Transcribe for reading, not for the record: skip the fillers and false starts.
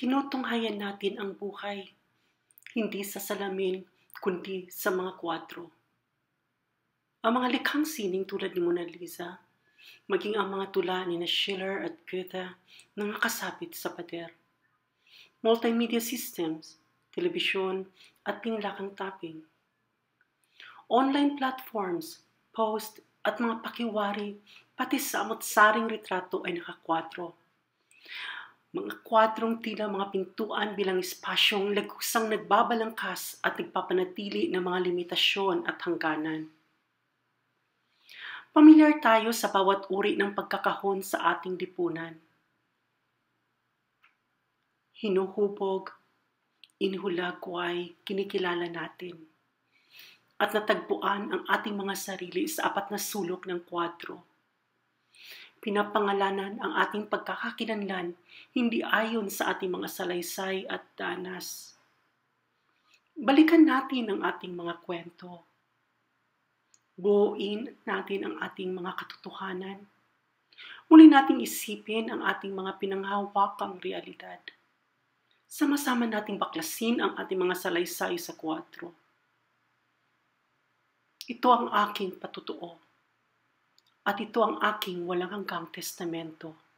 Tinutunghayan natin ang buhay, hindi sa salamin, kundi sa mga kwadro. Ang mga likhang sining tulad ni Mona Lisa, maging ang mga tula ni Schiller at Goethe na nakasabit sa pader. Multimedia systems, telebisyon at pinlakang tapping. Online platforms, post at mga pakiwari, pati sa amot-saring retrato ay nakakwadro. Mga kwadrong tila mga pintuan bilang espasyong lagusang nagbabalangkas at nagpapanatili ng mga limitasyon at hangganan. Pamilyar tayo sa bawat uri ng pagkakahon sa ating lipunan. Hinuhubog, inihulagway, kinikilala natin. At natagpuan ang ating mga sarili sa apat na sulok ng kwadro. Pinapangalanan ang ating pagkakakilanlan hindi ayon sa ating mga salaysay at danas. Balikan natin ang ating mga kwento. Buuin natin ang ating mga katotohanan. Muli nating isipin ang ating mga pinanghawakang realidad. Sama-sama nating baklasin ang ating mga salaysay sa kwadro. Ito ang aking patutuo. At ito ang aking walang hanggang testamento.